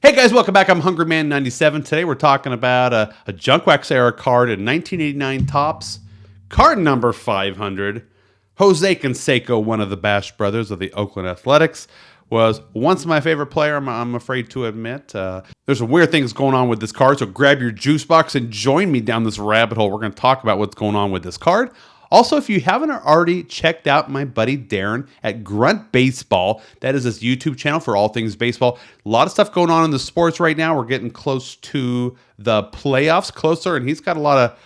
Hey guys, welcome back. I'm Hungry Man 97. Today we're talking about a junk wax era card in 1989 Topps. Card number 500. Jose Canseco, one of the Bash brothers of the Oakland Athletics, was once my favorite player, I'm afraid to admit. There's some weird things going on with this card, so grab your juice box and join me down this rabbit hole. We're going to talk about what's going on with this card. Also, if you haven't already checked out my buddy Darren at Grunt Baseball, that is his YouTube channel for all things baseball. A lot of stuff going on in the sports right now. We're getting close to the playoffs, closer, and he's got a lot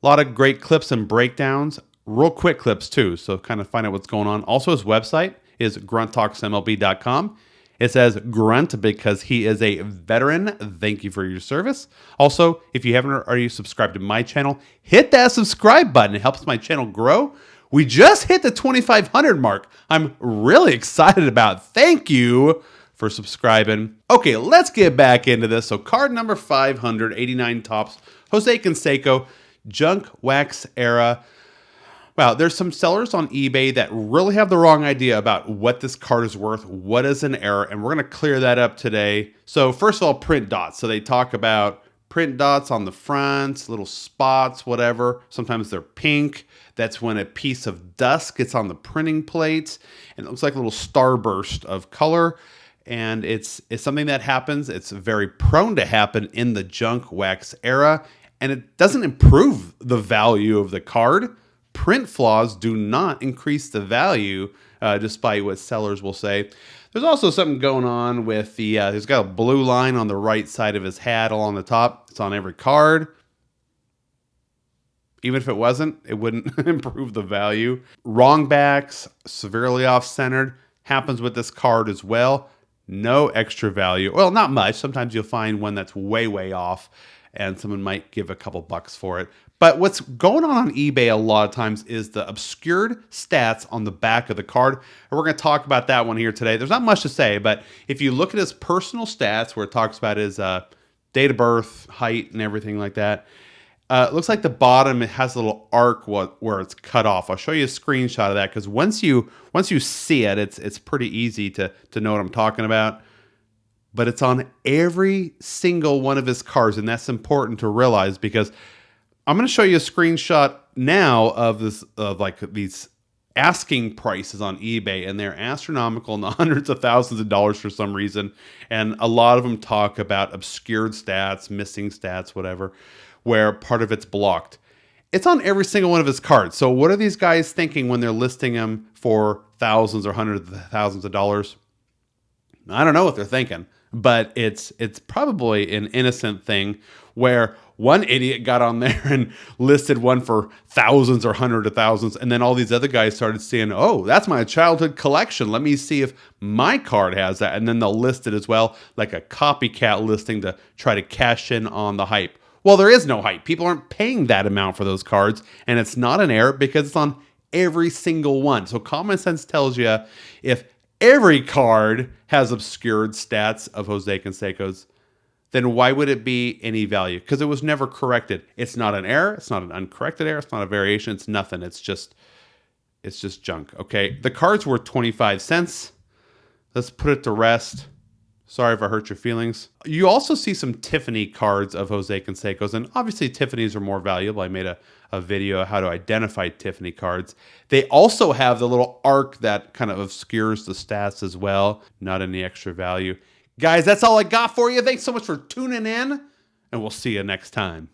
of great clips and breakdowns, real quick clips too. So kind of find out what's going on. Also, his website is grunttalksmlb.com. It says Grunt because he is a veteran. Thank you for your service. Also, if you haven't already subscribed to my channel, hit that subscribe button. It helps my channel grow. We just hit the 2,500 mark. I'm really excited about it. Thank you for subscribing. Okay, let's get back into this. So card number 589 Topps, Jose Canseco, junk wax era. Wow, there's some sellers on eBay that really have the wrong idea about what this card is worth, what is an error, and we're going to clear that up today. So first of all, print dots. So they talk about print dots on the front, little spots, whatever. Sometimes they're pink. That's when a piece of dust gets on the printing plate, and it looks like a little starburst of color. And it's something that happens. It's very prone to happen in the junk wax era, and it doesn't improve the value of the card. Print flaws do not increase the value, despite what sellers will say. There's also something going on with the, he's got a blue line on the right side of his hat along the top. It's on every card. Even if it wasn't, it wouldn't improve the value. Wrong backs, severely off-centered, happens with this card as well. No extra value. Well, not much. Sometimes you'll find one that's way, way off, and someone might give a couple bucks for it. But what's going on eBay a lot of times is the obscured stats on the back of the card. And we're going to talk about that one here today. There's not much to say, but if you look at his personal stats where it talks about his date of birth, height, and everything like that, it looks like the bottom, it has a little arc where it's cut off. I'll show you a screenshot of that because once you see it, it's pretty easy to know what I'm talking about. But it's on every single one of his cards, and that's important to realize because I'm going to show you a screenshot now of this, of like these asking prices on eBay, and they're astronomical in the hundreds of thousands of dollars for some reason. And a lot of them talk about obscured stats, missing stats, whatever, where part of it's blocked. It's on every single one of his cards. So what are these guys thinking when they're listing them for thousands or hundreds of thousands of dollars? I don't know what they're thinking, but it's probably an innocent thing where one idiot got on there and listed one for thousands or hundreds of thousands, and then all these other guys started seeing, oh, that's my childhood collection. Let me see if my card has that, and then they'll list it as well, like a copycat listing to try to cash in on the hype. Well, there is no hype. People aren't paying that amount for those cards, and it's not an error because it's on every single one. So common sense tells you if every card has obscured stats of Jose Canseco's, then why would it be any value? Because it was never corrected. It's not an error. It's not an uncorrected error. It's not a variation. It's nothing. It's just junk. Okay. The card's worth 25 cents. Let's put it to rest. Sorry if I hurt your feelings. You also see some Tiffany cards of Jose Canseco's, and obviously Tiffany's are more valuable. I made a video how to identify Tiffany cards. They also have the little arc that kind of obscures the stats as well. Not any extra value. Guys, that's all I got for you. Thanks so much for tuning in, and we'll see you next time.